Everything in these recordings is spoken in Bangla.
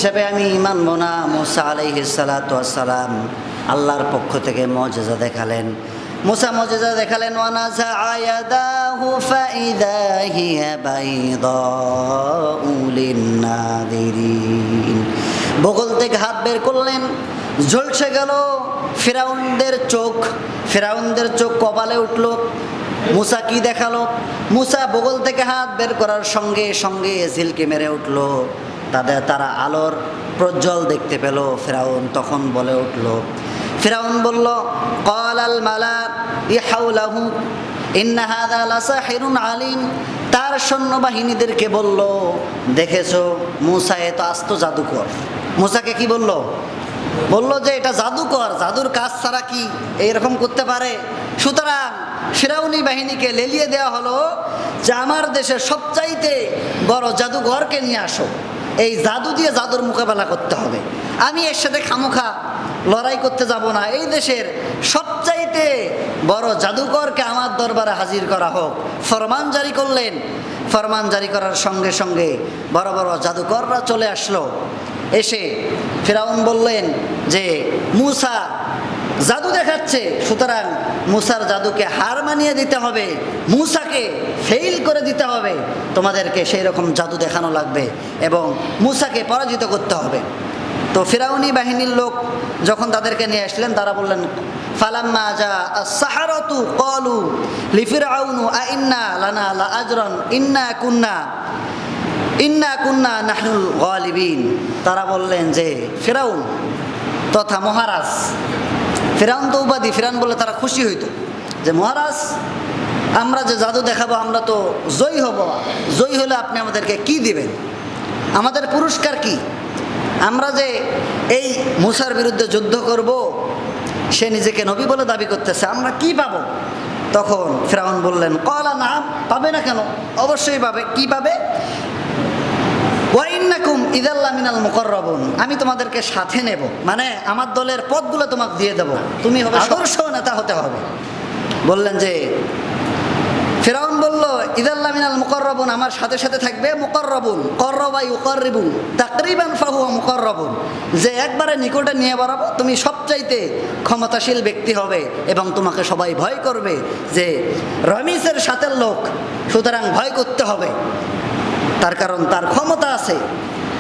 হিসাবে আমি মানব না। মুসা আলাইহিস সালাতু ওয়াস সালাম আল্লাহর পক্ষ থেকে মুজিজা দেখালেন। মুসা মুজিজা দেখালেন, ওয়ানাজা আয়াদাহু ফাইদা হিয়া বাইদাউ লিন্নাযিরিন। বগল থেকে হাত বের করলেন, ঝলসে গেল ফিরাউনদের চোখ। ফিরাউনদের চোখ কপালে উঠল। মুসা কি দেখালো? মুসা বগল থেকে হাত বের করার সঙ্গে সঙ্গে ঝিলকে মেরে উঠল। তারা আলোর প্রজ্জ্বল দেখতে পেল। ফিরাউন তখন বলে উঠল, ফিরাউন বলল, ক্বালাল মালা ইহাউলাহু ইন্না হাযা লাসাহিরুন আলিম। তার সৈন্যবাহিনীদেরকে বলল, দেখেছো মুসা এ তো আস্ত জাদুকর। মুসাকে কি বলল? বলল যে এটা জাদুকর, জাদুর কাজ ছাড়া কি এইরকম করতে পারে? সুতরাং ফিরাউনি বাহিনীকে লেলিয়ে দেওয়া হলো যে আমার দেশের সবচাইতে বড় জাদুঘরকে নিয়ে আসো, এই জাদু দিয়ে জাদুর মোকাবেলা করতে হবে। আমি এর সাথে খামোখা লড়াই করতে যাব না। এই দেশের সবচাইতে বড় জাদুকরকে আমার দরবারে হাজির করা হোক। ফরমান জারি করলেন। ফরমান জারি করার সঙ্গে সঙ্গে বড় বড় জাদুকররা চলে আসলো। এসে ফিরাউন বললেন যে মুসা জাদু দেখাচ্ছে, সুতরাং মুসার জাদুকে হার মানিয়ে দিতে হবে, মুসাকে ফেল করে দিতে হবে, তোমাদেরকে সেই রকম জাদু দেখানো লাগবে এবং মুসাকে পরাজিত করতে হবে। তো ফিরাউনি বাহিনীর লোক যখন তাদেরকে নিয়ে আসলেন, তারা বললেন, ফালাম্মা জা আস-সাহারাতু ক্বালু লিফিরআউনু আইন্না লানা লাআজরান ইন্না কুন্না নাহনুল গালিবিন। তারা বললেন যে ফিরাউন তথা মহারাজ, ফিরাউন তো উপাধি, ফিরাউন বলে তারা খুশি হইতো যে মহারাজ আমরা যে জাদু দেখাবো আমরা তো জয়ী হব, জয়ী হলে আপনি আমাদেরকে কি দিবেন, আমাদের পুরস্কার কি? আমরা যে এই মুসার বিরুদ্ধে যুদ্ধ করব, সে নিজেকে নবী বলে দাবি করতেছে, আমরা কি পাবো? তখন ফিরাউন বললেন, ক্বালা নাম, পাবে না কেন, অবশ্যই পাবে। কি পাবে? ওয়া ইন্নাকুম ইযাল লামিনাল মুকাররাবুন, আমি তোমাদেরকে সাথে নেব, মানে আমার দলের পদগুলো তোমাকে দিয়ে দেব, তুমি হবে আদর্শ নেতা হতে হবে। বললেন যে ফিরাউন বলল, ইযাল লামিনাল মুকাররাবুন, আমার সাথে সাথে থাকবে মুকাররাবুন, কররাবা ইউকাররিবু তাকরিবান ফাহুয়া মুকাররাবুন, যে একবারে নিকটে নিয়ে বাড়াবো, তুমি সবচাইতে ক্ষমতাশীল ব্যক্তি হবে এবং তোমাকে সবাই ভয় করবে যে রমিসের সাথে লোক, সুতরাং ভয় করতে হবে। তার কারণ তার ক্ষমতা আছে,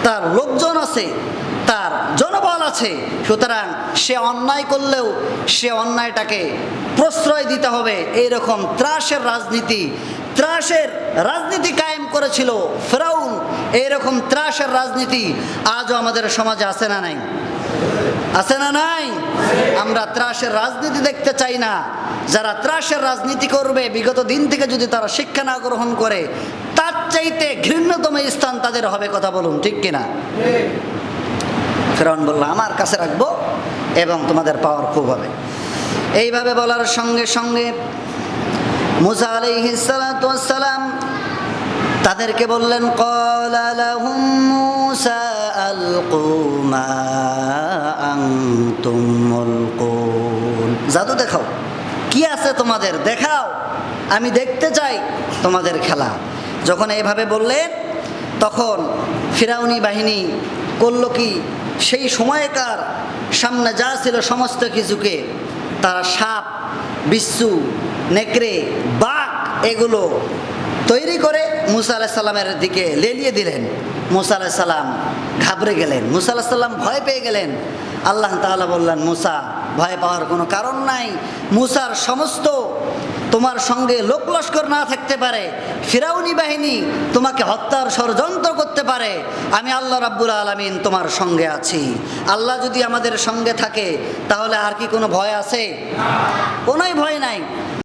তার লোকজন আছে, তার জনবল আছে, সুতরাং সে অন্যায় করলেও সে অন্যায়টাকে প্রশ্রয় দিতে হবে। এইরকম ত্রাসের রাজনীতি কায়েম করেছিল ফিরাউন। এইরকম ত্রাসের রাজনীতি আজও আমাদের সমাজে আছে না নাই? আছে না নাই? আমরা ত্রাসের রাজনীতি দেখতে চাই না। যারা ত্রাসের রাজনীতি করবে, বিগত দিন থেকে যদি তারা শিক্ষা না গ্রহণ করে, তার চাইতে ঘৃণ্যতম স্থান তাদের হবে। কথা বলুন, ঠিক কিনা? ফিরাউন বলল, আমার কাছে রাখবো এবং তোমাদের পাওয়ার খুব হবে। এইভাবে বলার সঙ্গে সঙ্গে মুসা আলাইহিস সালাতু ওয়াস সালাম তাদেরকে বললেন, ক্বালা লাহুম মুসা আলকু মা আনতুম মুলকুন, জাদু দেখাও, কি আছে তোমাদের দেখাও, আমি দেখতে চাই তোমাদের খেলা। যখন এইভাবে বললেন, তখন ফিরাউনি বাহিনী করল কি, সেই সময়কার সামনে যা ছিল সমস্ত কিছুকে তারা সাপ, বিচ্ছু, নেকড়ে, বাঘ এগুলো তৈরি করে মুসা আলাইহিস সালামের দিকে লেলিয়ে দিলেন। মুসা আলাইহিস সালাম ঘাবড়ে গেলেন, মুসা আলাইহিস সালাম ভয় পেয়ে গেলেন। আল্লাহ তাআলা বললেন, মুসা ভয় পাওয়ার কোনো কারণ নাই। মুসার সমস্ত তোমার সঙ্গে লোক লস্কর না থাকতে পারে, ফিরাউনি বাহিনী তোমাকে হত্যার ষড়যন্ত্র করতে পারে, আমি আল্লাহ রাব্বুল আলামিন তোমার সঙ্গে আছি। আল্লাহ যদি আমাদের সঙ্গে থাকে তাহলে আর কি কোনো ভয় আছে? কোনোই ভয় নাই।